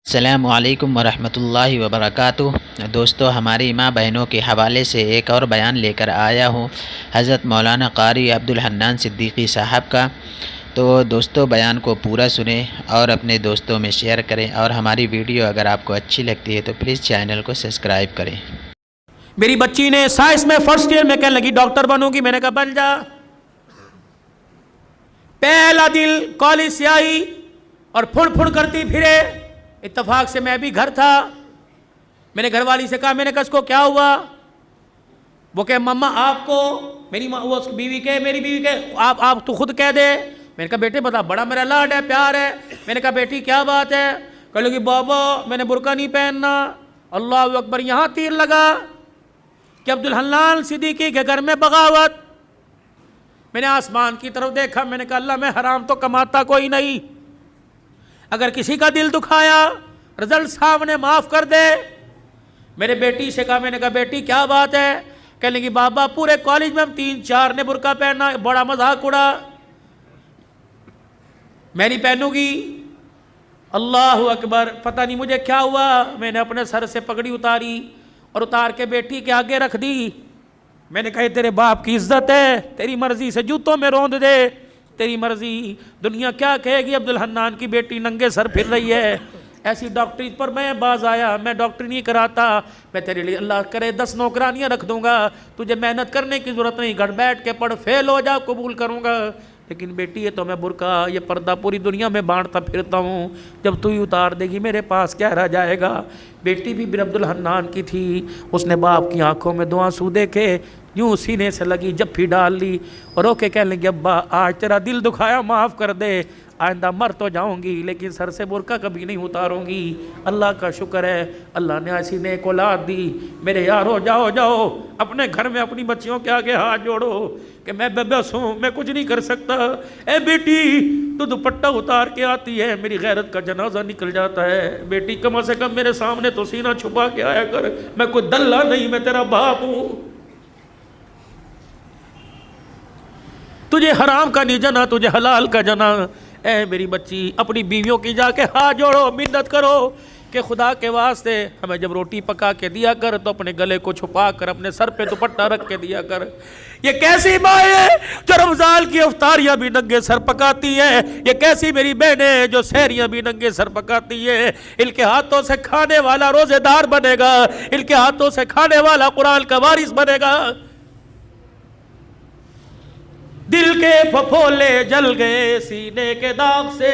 السلام علیکم ورحمۃ اللہ وبرکاتہ۔ دوستو، ہماری ماں بہنوں کے حوالے سے ایک اور بیان لے کر آیا ہوں حضرت مولانا قاری عبدالحنان صدیقی صاحب کا۔ تو دوستو، بیان کو پورا سنیں اور اپنے دوستوں میں شیئر کریں، اور ہماری ویڈیو اگر آپ کو اچھی لگتی ہے تو پلیز چینل کو سبسکرائب کریں۔ میری بچی نے سائنس میں فرسٹ ایئر میں کہنے لگی ڈاکٹر بنوں گی، میں نے کہا بن جا۔ پہلا دن کالج سے آئی اور پھڑ پھڑ کرتی پھرے۔ اتفاق سے میں بھی گھر تھا۔ میں نے گھر والی سے کہا، میں نے کہا اس کو کیا ہوا؟ وہ کہ مما آپ کو، میری بیوی کے آپ تو خود کہہ دے۔ میں نے کہا بیٹے بتا، بڑا میرا لاڈ ہے، پیار ہے۔ میں نے کہا بیٹی کیا بات ہے؟ کہنے لگی بابا میں نے برقع نہیں پہننا۔ اللہ اکبر، یہاں تیر لگا کہ عبدالحنان صدیقی کے گھر میں بغاوت۔ میں نے آسمان کی طرف دیکھا، میں نے کہا اللہ میں حرام تو کماتا کوئی نہیں، اگر کسی کا دل دکھایا رزلٹ صاحب نے معاف کر دے۔ میرے بیٹی سے کہا، میں نے کہا بیٹی کیا بات ہے؟ کہنے لگی بابا پورے کالج میں ہم 3-4 نے برقع پہنا، بڑا مذاق اڑا، میں نہیں پہنوں گی۔ اللہ اکبر، پتہ نہیں مجھے کیا ہوا، میں نے اپنے سر سے پگڑی اتاری اور اتار کے بیٹی کے آگے رکھ دی۔ میں نے کہا تیرے باپ کی عزت ہے، تیری مرضی سے جوتوں میں روند دے، تیری مرضی، دنیا کیا کہے گی عبدالحنان کی بیٹی ننگے سر پھر رہی ہے۔ ایسی ڈاکٹری پر میں باز آیا، میں ڈاکٹری نہیں کراتا، میں تیرے لیے اللہ کرے 10 نوکرانیاں رکھ دوں گا، تجھے محنت کرنے کی ضرورت نہیں، گھر بیٹھ کے پڑھ، فیل ہو جا قبول کروں گا۔ لیکن بیٹی یہ تو میں برقع یہ پردہ پوری دنیا میں بانٹتا پھرتا ہوں، جب تو ہی اتار دے گی میرے پاس کیا رہ جائے گا۔ بیٹی بھی بن عبدالحنان کی تھی، اس نے باپ کی آنکھوں میں 2 آنسو دیکھے، یوں سینے سے لگی جپھی ڈال لی اور اوکے کہنے لگی ابا آج تیرا دل دکھایا معاف کر دے، آئندہ مر تو جاؤں گی لیکن سر سے برقع کبھی نہیں اتاروں گی۔ اللہ کا شکر ہے اللہ نے ایسی نیک اولاد دی۔ میرے یارو جاؤ اپنے گھر میں اپنی بچیوں کے آگے ہاتھ جوڑو کہ میں بے بس ہوں، میں کچھ نہیں کر سکتا۔ اے بیٹی تو دوپٹہ اتار کے آتی ہے، میری غیرت کا جنازہ نکل جاتا ہے۔ بیٹی کم از کم میرے سامنے تو سینہ چھپا کے آیا کر، میں کوئی دلہ نہیں، میں تیرا باپ ہوں۔ تجھے حرام کا نہیں جنا، تجھے حلال کا جنا۔ اے میری بچی اپنی بیویوں کی جا کے ہاتھ جوڑو، منت کرو کہ خدا کے واسطے ہمیں جب روٹی پکا کے دیا کر تو اپنے گلے کو چھپا کر اپنے سر پہ دوپٹہ رکھ کے دیا کر۔ یہ کیسی ماں ہے جو رمضان کی افطاریاں بھی ننگے سر پکاتی ہے؟ یہ کیسی میری بہنیں جو سحریاں بھی ننگے سر پکاتی ہے؟ ان کے ہاتھوں سے کھانے والا روزے دار بنے گا، ان کے ہاتھوں سے کھانے والا قرآن کا وارث بنے گا۔ دل کے پھپھولے جل گئے سینے کے داغ سے،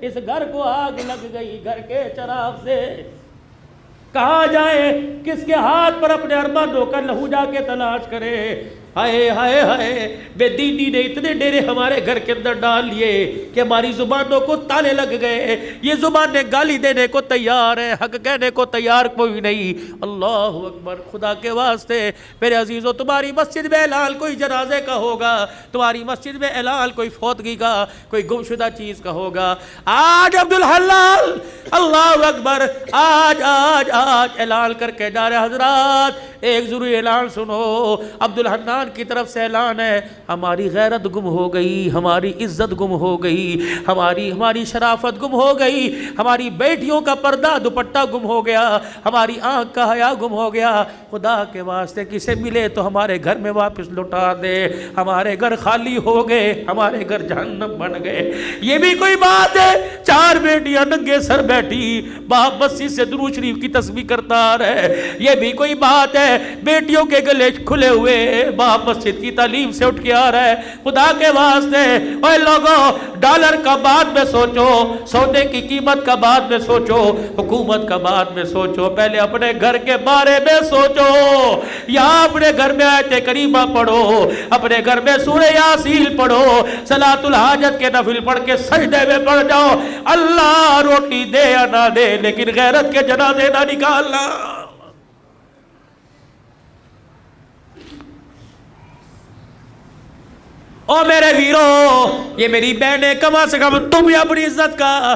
اس گھر کو آگ لگ گئی گھر کے چراغ سے۔ کہاں جائے، کس کے ہاتھ پر اپنے ارمانوں کا لہو جا کے تلاش کرے؟ ہائے ہائے ہائے، بے دینی نے اتنے ڈیرے ہمارے گھر کے اندر ڈال لیے کہ ہماری زبانوں کو تالے لگ گئے۔ یہ زبانیں گالی دینے کو تیار ہے، حق کہنے کو تیار کوئی نہیں۔ اللہ اکبر، خدا کے واسطے میرے عزیزو، تمہاری مسجد میں اعلان کوئی جنازے کا ہوگا، تمہاری مسجد میں اعلان کوئی فوتگی کا، کوئی گمشدہ چیز کا ہوگا، آج عبدالحلال، اللہ اکبر، آج اعلان کر کے جا رہے حضرات۔ ایک ضروری اعلان سنو، عبدالحنان کی طرف سے اعلان ہے، ہماری غیرت گم ہو گئی، ہماری عزت گم ہو گئی، ہماری شرافت گم ہو گئی، ہماری بیٹیوں کا پردہ دوپٹہ گم ہو گیا، ہماری آنکھ کا حیا گم ہو گیا۔ خدا کے واسطے کسے ملے تو ہمارے گھر میں واپس لوٹا دے، ہمارے گھر خالی ہو گئے، ہمارے گھر جہنم بن گئے۔ یہ بھی کوئی بات ہے؟ 4 بیٹیاں ننگے سر بیٹھی، باپ مسجد سے درود شریف کی تسبیح کرتا رہے۔ یہ بھی کوئی بات ہے؟ بیٹیوں کے گلے کھلے ہوئے، باپ مسجد کی تعلیم سے اٹھ کے آ رہا ہے۔ خدا کے واسطے اے لوگوں، ڈالر کا بعد میں سوچو، سونے کی قیمت کا بعد میں سوچو، حکومت کا بعد میں سوچو، پہلے اپنے گھر کے بارے میں سوچو۔ یا اپنے گھر میں آیت کریمہ پڑھو، اپنے گھر میں سورہ یاسین پڑھو، صلاۃ الحاجت کے نفل پڑھ کے سجدے میں پڑھ جاؤ۔ اللہ روٹی دے یا نہ دے لیکن غیرت کے جنازے نہ نکالنا۔ او میرے ویرو، یہ میری بہنیں، کم از کم تم بھی اپنی عزت کا